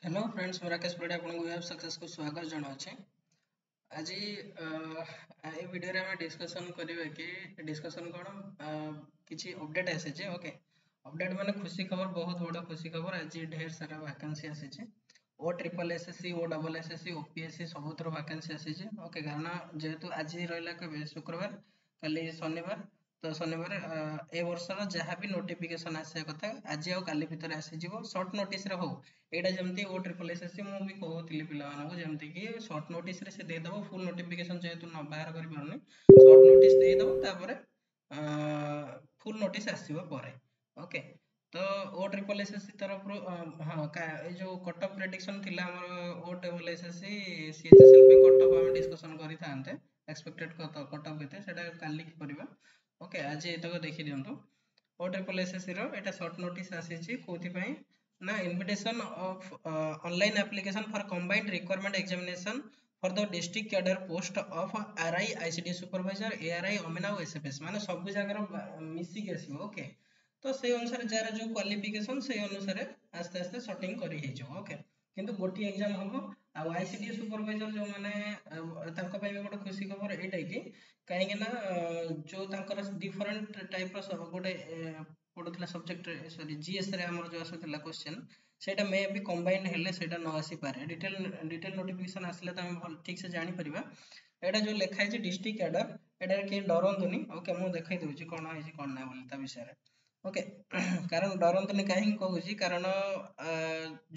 Hello friends मैं राकेश परिडा आपको web success को स्वागत जनाऊँ आज ए वीडियो रे हम डिस्कशन करिवे कि डिस्कशन कोन किछि अपडेट आसे ओके अपडेट माने खुशी खबर बहुत बड़ा खुशी खबर आज ढेर सारा वैकेंसी आसे ओ ट्रिपल एसएससी ओ डबल एसएससी ओपीएससी सबुतर वैकेंसी आसे ओके कारण जेहेतु आज रहिला के शुक्रवार काली शनिवार तो शनिवार ए वर्षर जहाँ भी नोटिफिकेशन आसा कथा आज आ काली भितर आसीजिवो शॉर्ट नोटिस रे हो एटा जमती ओ ट्रिपल एसएससी मु भी कहउतिली पिलामानकु जमती कि शॉर्ट नोटिस रे से दे दबो फुल नोटिफिकेशन जेहेतु न बाहर कर पारुनी शॉर्ट नोटिस दे दबो तापरे फुल नोटिस आसीबो परे ओके तो ओ ट्रिपल एसएससी तरफ हाँ ए जो कट ऑफ प्रेडिक्शन थिला हमर ओ ट्रिपल एसएससी सीएचएसएल पे कट ऑफ हम डिस्कशन करि थांते एक्सपेक्टेड कट ऑफ केते सेटा काली करबा ओके आज एतक देखि दियंतु ओ ट्रिपल एसएससी रो एटा शॉर्ट नोटिस आसीची कोथि पई ना invitation of online application for combined requirement examination for the district cadre post of RI ICD supervisor ARI OMEN और SFS माने सब जगह मिसी के आसीबो ओके तो से अनुसार जार जो क्वालिफिकेशन से अनुसार आस्ते आस्ते सेटिंग करी हे जो ओके किंतु गोटी एग्जाम हबो आ आईसीडी सुपरवाइजर जो माने तांको पय गोटे खुशी खबर एटा कि काहे ना जो तांकर डिफरेंट टाइप रो गोटे पडुतला सब्जेक्ट सॉरी जीएस रे हमर जो आसुतला क्वेश्चन सेटा मे भी कंबाइंड हेले सेटा न आसी पारे डिटेल नोटिफिकेशन आसले त हम ठीक से जानि परिबा एटा जो लिखा है डिस्ट्रिक्ट कैडर एटा के डरंतुनी ओके मु देखाई दउची कोन है कोन ना बोली ता विषय रे ओके कारण डरंतुनी काहे कहूची कारण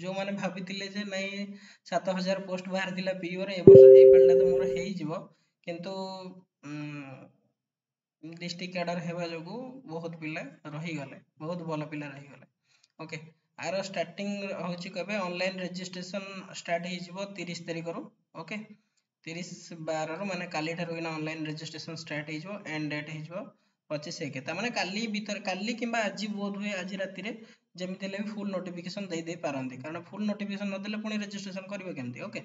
जो माने भाबितिले जे नै 7000 पोस्ट बाहर दिला पीओ रे ए वर्ष ए पल्ला तो मोर हेई जिवो किंतु डिस्ट्रिक्ट कैडर हेबा जोगु बहुत पिला रही गले बहुत भल पिला रही गले ओके आर स्टार्टिंग होची कबे ऑनलाइन रजिस्ट्रेशन स्टार्ट हे जिवो 30 तारिख रो ओके 30/12 रो माने काली ठार होइना ऑनलाइन रजिस्ट्रेशन स्टार्ट हे जिवो एंड डेट हे जिवो 25 के ता माने काली भीतर काली किबा आज बोध हुए आज राति रे जेमिति ले फुल नोटिफिकेशन दे पारंती कारण फुल नोटिफिकेशन न देले पुनी रजिस्ट्रेशन करबे केमती ओके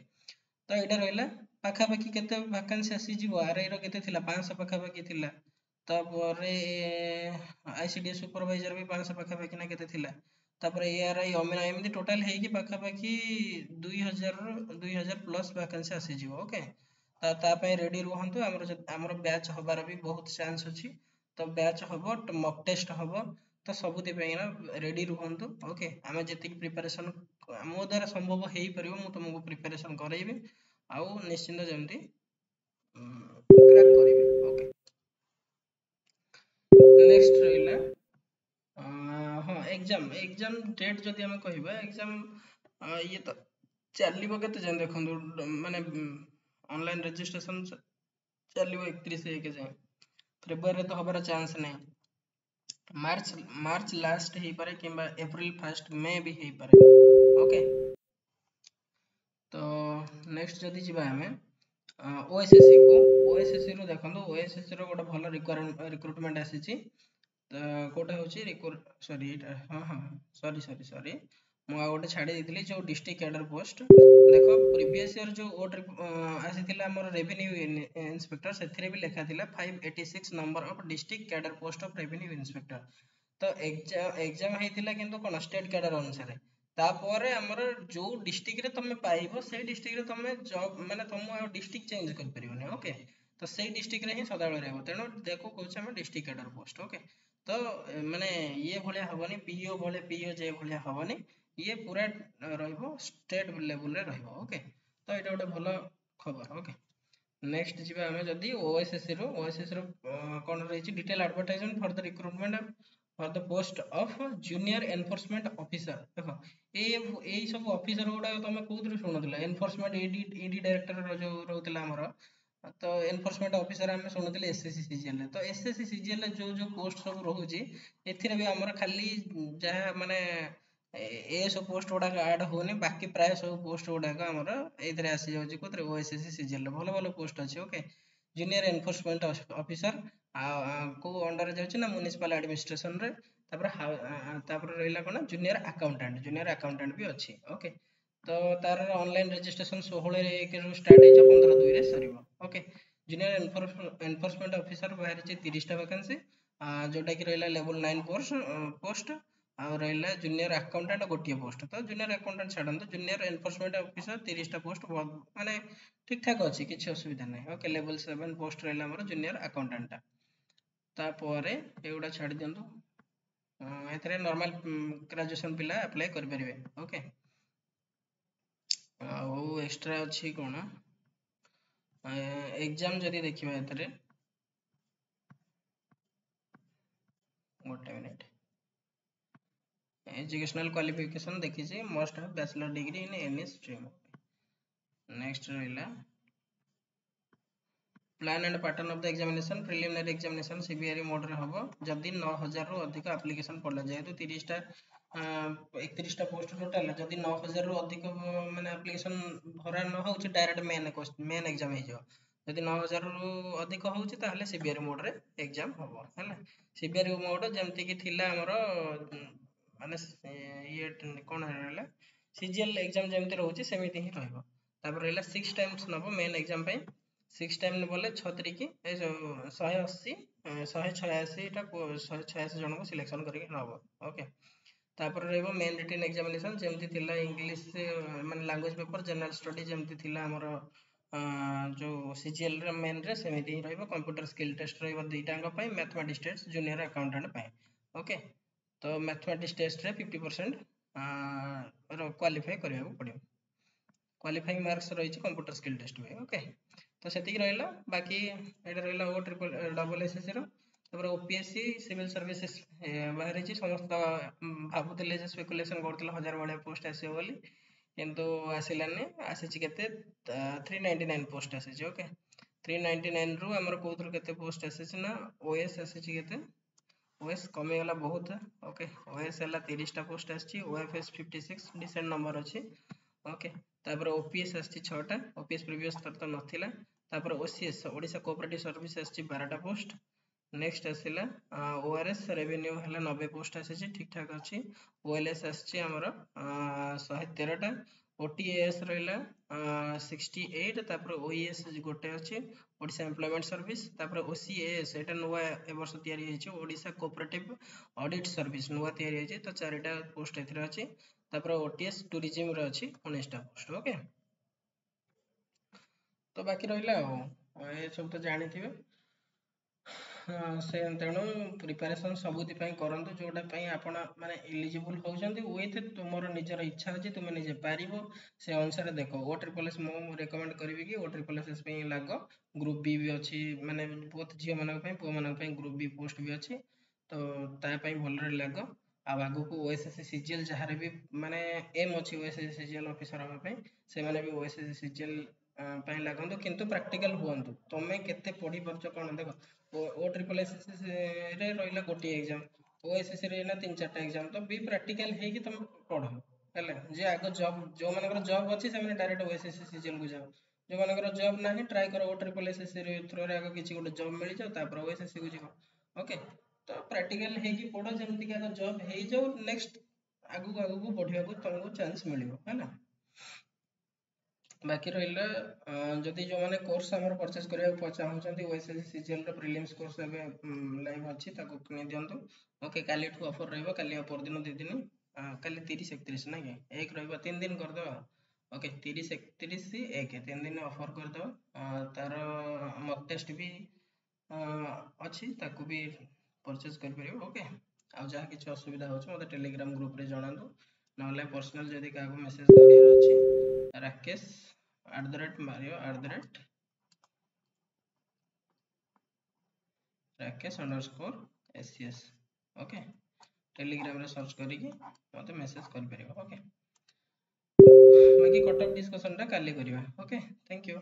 तो एटा रहिला पाखा पाखी केते वैकेंसी आसी जिवो आरआई रो केते थिला 500 पाखा पाखी थिला तापरे आईसीडीएस सुपरवाइजर भी 500 पाखा पाखी ना केते थिला तापरे एआरआई ओमेना एमदी टोटल हे कि पाखा पाखी 2000 प्लस वैकेंसी आसी जिवो ओके ता पय रेडी रहंतु हमर बैच हबार भी बहुत चांस अछि तो बैच हबो मॉक टेस्ट हबो तो सबुति पय ना रेडी रहंतु ओके आमे जति प्रिपरेशन मो द्वारा संभव हेई परिबो मु तुमको प्रिपरेशन करैबे आउ निश्चिंत जमती क्रैक करिवे ओके नेक्स्ट रहिला हाँ एग्जाम डेट जदि हम कहबा एग्जाम ये तो चलिबो केते जन देखंतु माने ऑनलाइन रजिस्ट्रेशन चलिबो 31 1 जाय फेब्रुआरी तो हबार चांस नै मार्च लास्ट हे पारे किंबा अप्रैल फर्स्ट मे भी हे पारे ओके तो नेक्स्ट जदि जिबा हमें ओएसएससी को ओएसएससी रो देखंतु ओएसएससी रो गोटे भलो रिक्रूटमेंट आसीची कोटा होची सॉरी हाँ हाँ सॉरी मु आ गोटे छाड़ी देथिली जो डिस्ट्रिक्ट कैडर पोस्ट देखो प्रीवियस ईयर जो ओ आसीथिला हमर रेवेन्यू इंस्पेक्टर सेथिरे भी लिखा थिला 586 number of district cadre post of revenue inspector तो एग्जाम हेतिला किंतु कोन स्टेट कैडर अनुसार तापर हमर जो डिस्ट्रिक्ट रे तमे पाइबो से डिस्ट्रिक्ट रे तमे जॉब माने तुम डिस्ट्रिक्ट चेंज कर परिबो ओके तो से डिस्ट्रिक्ट रे ही सदाबेले रहबो तेनो देखो कहछ हम डिस्ट्रिक्ट कैडर पोस्ट ओके तो माने ये भलिया हबनी पीओ भले पीओ जे भलिया हबनी ये पूरा रहइबो स्टेट लेवल रे रहइबो ओके तो एटा गोटे भलो खबर ओके नेक्स्ट जिबा हमें जदी ओएसएससी रो कोन रहिछि detail advertisement for the recruitment for the post of junior enforcement officer देखो ए सब ऑफिसर गुडा तमे कोउद्र सुनथला एनफोर्समेंट ईडी डायरेक्टर जो रहउतला हमर तो एनफोर्समेंट ऑफिसर हम सुनथले एसएससी सीजीएल तो एसएससी सीजीएल जो पोस्ट सब रहउची एथिरे भी हमर खाली जहा माने ए सब पोस्ट गुडा ऐड होनी बाकी प्राय सब पोस्ट गुडा हमर एथिरे आसी जाउची कोतरे ओएसएससी सीजीएल भलो भलो पोस्ट अछि ओके जूनियर एनफोर्समेंट ऑफिसर को अंडर जाउची ना म्युनिसिपल एडमिनिस्ट्रेशन रे तापर रहिला कोन जूनियर अकाउंटेंट भी अछि ओके तो तार ऑनलाइन रजिस्ट्रेशन 16 1 रो स्टार्ट हेजो 15 2 रे सरीबो ओके जूनियर एनफोर्समेंट ऑफिसर बाहर 30 टा वैकेंसी जोटा कि रहिला लेवल 9 पोस्ट ଆଉ ରହିଲା ଜୁନିୟର ଆକାଉଣ୍ଟାଣ୍ଟ ଗୋଟିଏ ପୋଷ୍ଟ। ତ ଜୁନିୟର ଆକାଉଣ୍ଟାଣ୍ଟ ଛାଡ଼ନ୍ତୁ, ଜୁନିୟର ଏନଫୋର୍ସମେଣ୍ଟ ଅଫିସର 30ଟା ପୋଷ୍ଟ ମାନେ ଠିକ୍ ଠାକ୍ ଅଛି, କିଛି ଅସୁବିଧା ନାହିଁ। ଓକେ, ଲେଭେଲ 7 ପୋଷ୍ଟ ରହିଲା ଆମର ଜୁନିୟର ଆକାଉଣ୍ଟାଣ୍ଟଟା। ତାପରେ ଏଗୁଡ଼ା ଛାଡ଼ି ଦିଅନ୍ତୁ, ଏଥିରେ ନର୍ମାଲ ଗ୍ରାଜୁଏସନ୍ ପିଲା ଆପ୍ଲାଏ କରିପାରିବେ। ଓକେ, ଆଉ ଏକ୍ସଟ୍ରା ଅଛି କ'ଣ, ଏକ୍ଜାମ ଯଦି ଦେଖିବା ଏଥିରେ, ଗୋଟେ ମିନିଟ୍, एजुकेशनल क्वालिफिकेशन देखिए must have bachelor degree in any stream. Next रहा plan and pattern of the examination, preliminary examination CBRE mode रे हम जदि 9000 रु अधिक एप्लिकेशन पड़ला, जेहेतु 30टा 31टा पोस्ट टोटल, जदि 9000 रु अधिक माने एप्लिकेशन भरा न हो डायरेक्ट मेन एग्जाम हो, जदि 9000 रु अधिक होउछि ताहले सीबीआरई मोड रे एग्जाम हबो हैला। सीबीआरई मोड जेमति कि थिला हमरो माने ये कौन है सीजीएल एग्जाम जमती रोचे सेमिति ही रहइबो। तापर रहला 6 टाइम्स नबो मेन एग्जाम पे, 6 टाइम ने बोले 6 तरीकी 180 186 टा 186 जन को सिलेक्शन करके नबो। ओके, तापर रहइबो मेन रिटन एग्जामिनेशन जेमति थिला इंग्लिश माने लैंग्वेज पेपर जनरल स्टडी जेमति थिला हमरो जो सीजीएल रे मेन रे सेमिति ही रहइबो। कंप्यूटर स्किल टेस्ट रहइबो दुईटांग पई, मैथमेटिक्स टेस्ट जूनियर अकाउंटेंट पई। ओके, तो मैथमेटिक्स टेस्ट रे 50% क्वालिफाई करबा पड़ियो, क्वालिफाइंग मार्क्स रही कंप्यूटर स्किल टेस्ट में। ओके, तो सेतिक रहला, बाकी एटा रहला ओ ट्रिपल डबल एसएससी रो। तपर ओपीएससी सिविल सर्विसेस बाहर छी, समस्त भाबुतले जे स्पेकुलेशन करथला 1000 वाला पोस्ट आसीयो बोली, किंतु आसिलानी, आसीची केते 399 पोस्ट आसीची। ओके, 399 रु हमर कोथर केते पोस्ट आसीची ना ओएस आसीची केते, ओएस कमी गला बहुत। ओके, ओएस हला 30टा पोस्ट आछी, ओएफएस 56 डिसेंट नंबर अछि। ओके, तापर ओपीएस आछी 6टा, ओपीएस प्रीवियस तर तो नथिला। तापर ओसीएस ओडिसा कोऑपरेटिव सर्विस आछी 12टा पोस्ट। नेक्स्ट आसिला ओआरएस रेवेन्यू हला 90 पोस्ट आछी, ठीक ठाक अछि। ओएलएस आछी हमर 113टा, ओटीएस रहला 68, तापर ओईएस गोटे अछि ओडिसा एम्प्लॉयमेंट सर्विस। तापर ओसीएएस एटा नुवा ए वर्ष तयारी हेछि, ओडिसा कोऑपरेटिव ऑडिट सर्विस नुवा तयारी हेछि, तो 4टा पोस्ट एथिरे अछि। तापर ओटीएस टूरिज्म रे अछि 19टा पोस्ट। ओके, तो बाकी रहला ए सब तो जानिथिबे। से तेणु प्रिपारेसन सबुति पई करंतु जोटा पई आपण माने एलिजिबल होउछंती, विथ तुमर निजर इच्छा अछि तुमे निजे पारिबो से अनुसार देखो। ओ ट्रिपल एस मो रेकमेंड करबी कि ओ ट्रिपल एस पई लागो, ग्रुप बी भी अछि, माने बहुत झियो मानक पई पो मानक पई ग्रुप बी पोस्ट भी अछि, तो ता पई भलरे लागो। आ आगु को ओएसएससी सीजीएल जहारे भी माने एम अछि ओएसएससी सीजीएल ऑफिसर होबा पई, से माने भी ओएसएससी सीजीएल पई लागंतु, किंतु प्रैक्टिकल हुअंतु। तमे केते पढी परछ कोन देखो, ओ ट्रिपल एस रे रहिला गोटी एग्जाम, ओएसएससी रे ना 3-4टा एग्जाम, तो बी प्रैक्टिकल हे कि तुम पढो हैला। जे आगो जॉब जो मानकर जॉब अछि से माने डायरेक्ट ओएसएससी सीजीएल को जाओ, जो मानकर जॉब नाही ट्राई करो ओ ट्रिपल एसएससी रे थ्रो रे आगो किछि गोटे जॉब मिल जाओ, तापर ओएसएससी को जिवो। ओके, तो प्रैक्टिकल हे कि पढो जेमति कि आगो जॉब हे जाओ, नेक्स्ट आगु को बढ़िया को तुमको चांस मिलियो हैला। बाकी रहिला जदि जो माने कोर्स हमर परचेस करिया चाहउछंती ओएसएससी सीजीएल रो प्रीलिम्स कोर्स एबे लाइव अछि, ताको किनि दियंतु। ओके, काली ठु ऑफर रहइबो, काली और परदिन 2 दिन, काली 30 31 ना के एक रहइबो, 3 दिन कर दो। ओके, 30 31 1 3 दिन ऑफर कर दो। तार मॉक टेस्ट भी अछि, ताको भी परचेस कर परिबो। ओके, आ जहा किछ असुविधा होछ मते टेलीग्राम ग्रुप रे जणांतु, नले पर्सनल जदि काको मेसेज करियर अछि, rakesh_SCS। ओके, टेलीग्राम रे सर्च करिके मते मेसेज कर परिबो। ओके, बाकी कट ऑफ डिस्कशन टा काली करिवा। Okay, thank you.